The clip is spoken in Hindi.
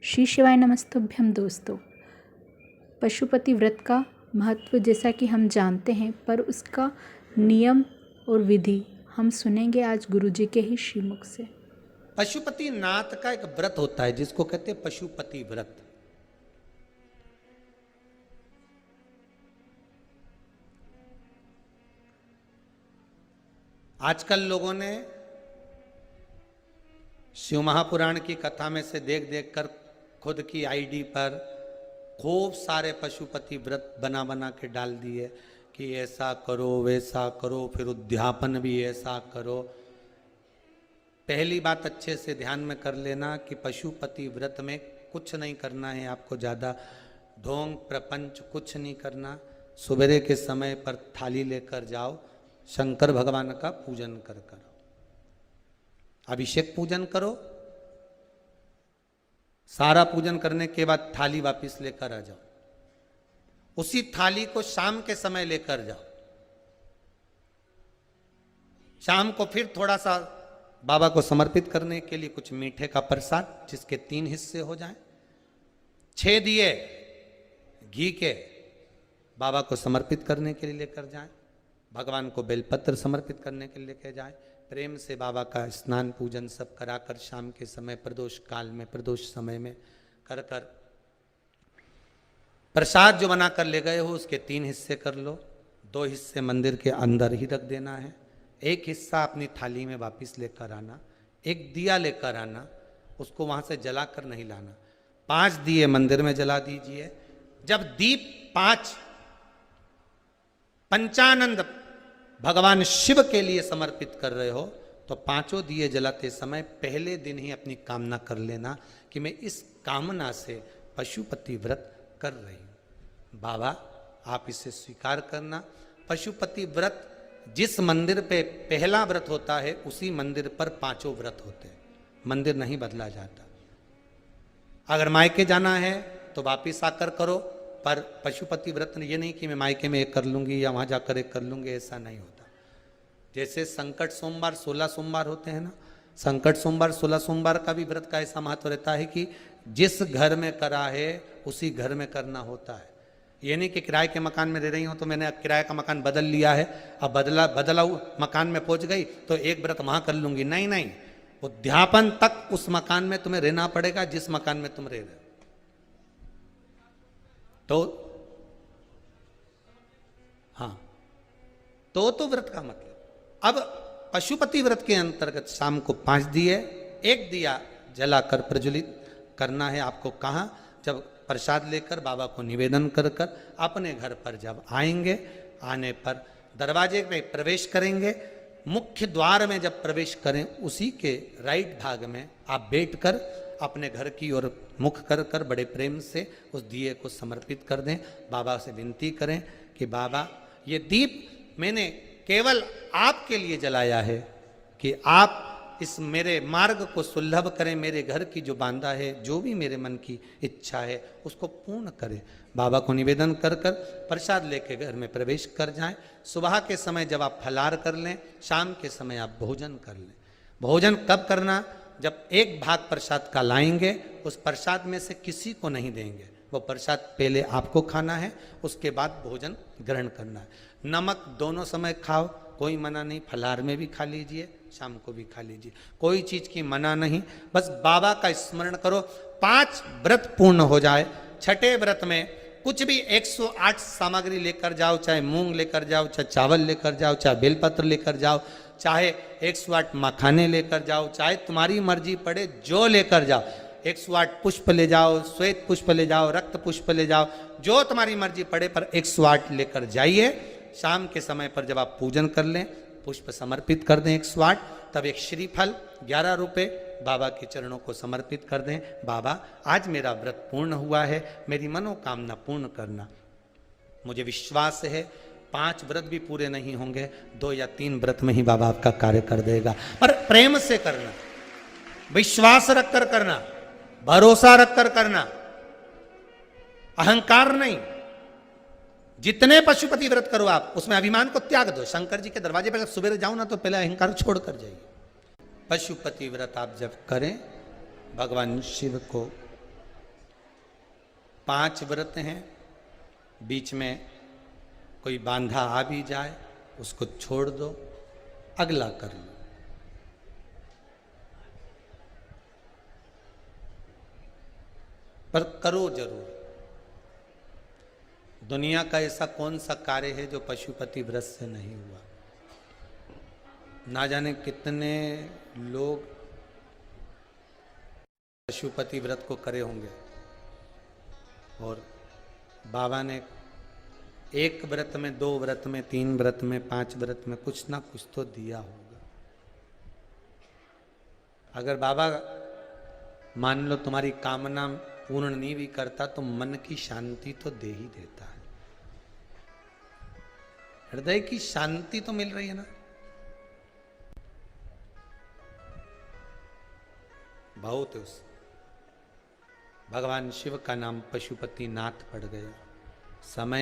श्री शिवाय नमस्तुभ्यम दोस्तों। पशुपति व्रत का महत्व जैसा कि हम जानते हैं, पर उसका नियम और विधि हम सुनेंगे आज गुरुजी के ही श्रीमुख से। पशुपति नाथ का एक व्रत होता है जिसको कहते हैं पशुपति व्रत। आजकल लोगों ने शिव महापुराण की कथा में से देख देख कर खुद की आईडी पर खूब सारे पशुपति व्रत बना बना के डाल दिए कि ऐसा करो वैसा करो, फिर उद्यापन भी ऐसा करो। पहली बात अच्छे से ध्यान में कर लेना कि पशुपति व्रत में कुछ नहीं करना है आपको, ज़्यादा ढोंग प्रपंच कुछ नहीं करना। सवेरे के समय पर थाली लेकर जाओ, शंकर भगवान का पूजन कर करो, अभिषेक पूजन करो। सारा पूजन करने के बाद थाली वापस लेकर आ जाओ। उसी थाली को शाम के समय लेकर जाओ। शाम को फिर थोड़ा सा बाबा को समर्पित करने के लिए कुछ मीठे का प्रसाद, जिसके 3 हिस्से हो जाएं। 6 दिए घी के बाबा को समर्पित करने के लिए लेकर जाएं। भगवान को बेलपत्र समर्पित करने के लिए लेकर जाएं। प्रेम से बाबा का स्नान पूजन सब कराकर शाम के समय प्रदोष काल में, प्रदोष समय में कर कर प्रसाद जो बनाकर ले गए हो उसके 3 हिस्से कर लो। 2 हिस्से मंदिर के अंदर ही रख देना है, 1 हिस्सा अपनी थाली में वापस लेकर आना। 1 दिया लेकर आना, उसको वहां से जलाकर नहीं लाना। 5 दिए मंदिर में जला दीजिए। जब दीप 5 पंचानंद भगवान शिव के लिए समर्पित कर रहे हो तो 5 दिए जलाते समय पहले दिन ही अपनी कामना कर लेना कि मैं इस कामना से पशुपति व्रत कर रही हूं। बाबा आप इसे स्वीकार करना। पशुपति व्रत जिस मंदिर पे पहला व्रत होता है उसी मंदिर पर 5 व्रत होते हैं, मंदिर नहीं बदला जाता। अगर मायके जाना है तो वापिस आकर करो, पर पशुपति व्रत ये नहीं कि मैं मायके में 1 कर लूंगी या वहां जाकर 1 कर लूंगी, ऐसा नहीं होता। जैसे संकट सोमवार 16 सोमवार होते हैं ना, संकट सोमवार 16 सोमवार का भी व्रत का ऐसा महत्व रहता है कि जिस घर में करा है उसी घर में करना होता है। ये नहीं कि किराए के मकान में रह रही हूं तो मैंने किराए का मकान बदल लिया है, अब बदला मकान में पहुंच गई तो 1 व्रत वहां कर लूंगी। नहीं नहीं, उद्यापन तक उस मकान में तुम्हें रहना पड़ेगा जिस मकान में तुम रह रहे हो। तो हाँ, तो व्रत का मतलब। अब पशुपति व्रत के अंतर्गत शाम को 5 दिए, 1 दिया जलाकर प्रज्वलित करना है आपको। कहाँ? जब प्रसाद लेकर बाबा को निवेदन कर कर अपने घर पर जब आएंगे, आने पर दरवाजे में प्रवेश करेंगे। मुख्य द्वार में जब प्रवेश करें उसी के राइट भाग में आप बैठकर अपने घर की ओर मुख कर कर बड़े प्रेम से उस दिए को समर्पित कर दें। बाबा से विनती करें कि बाबा ये दीप मैंने केवल आपके लिए जलाया है कि आप इस मेरे मार्ग को सुलभ करें, मेरे घर की जो बांधा है, जो भी मेरे मन की इच्छा है उसको पूर्ण करें। बाबा को निवेदन कर कर प्रसाद लेके घर में प्रवेश कर जाएं। सुबह के समय जब आप फलाहार कर लें, शाम के समय आप भोजन कर लें। भोजन कब करना? जब 1 भाग प्रसाद का लाएंगे, उस प्रसाद में से किसी को नहीं देंगे। वो प्रसाद पहले आपको खाना है, उसके बाद भोजन ग्रहण करना है। नमक दोनों समय खाओ, कोई मना नहीं। फलाहार में भी खा लीजिए, शाम को भी खा लीजिए, कोई चीज की मना नहीं। बस बाबा का स्मरण करो। 5 व्रत पूर्ण हो जाए। 6ठे व्रत में कुछ भी 108 सामग्री लेकर जाओ, चाहे मूंग लेकर जाओ, चाहे चावल लेकर जाओ, चाहे बेलपत्र लेकर जाओ, चाहे 108 मखाने लेकर जाओ, चाहे तुम्हारी मर्जी पड़े जो लेकर जाओ। 108 पुष्प ले जाओ, श्वेत पुष्प ले जाओ, रक्त पुष्प ले जाओ, जो तुम्हारी मर्जी पड़े, पर 108 लेकर जाइए। शाम के समय पर जब आप पूजन कर लें, पुष्प समर्पित कर दें 108, तब एक श्रीफल 11 रुपये बाबा के चरणों को समर्पित कर दें। बाबा आज मेरा व्रत पूर्ण हुआ है, मेरी मनोकामना पूर्ण करना। मुझे विश्वास है 5 व्रत भी पूरे नहीं होंगे, 2 या 3 व्रत में ही बाबा आपका कार्य कर देगा। पर प्रेम से करना, विश्वास रखकर करना, भरोसा रखकर करना, अहंकार नहीं। जितने पशुपति व्रत करो आप, उसमें अभिमान को त्याग दो। शंकर जी के दरवाजे पर जब सुबह जाओ ना तो पहले अहंकार छोड़ कर जाइए। पशुपति व्रत आप जब करें, भगवान शिव को 5 व्रत हैं, बीच में कोई बांधा आ भी जाए उसको छोड़ दो, अगला कर लो। पर करो जरूर। दुनिया का ऐसा कौन सा कार्य है जो पशुपति व्रत से नहीं हुआ। ना जाने कितने लोग पशुपति व्रत को करे होंगे और बाबा ने 1 व्रत में, 2 व्रत में, 3 व्रत में, 5 व्रत में कुछ ना कुछ तो दिया होगा। अगर बाबा मान लो तुम्हारी कामना पूर्ण नहीं भी करता तो मन की शांति तो दे ही देता है। हृदय की शांति तो मिल रही है ना। बहुत उस भगवान शिव का नाम पशुपति नाथ पड़ गया। समय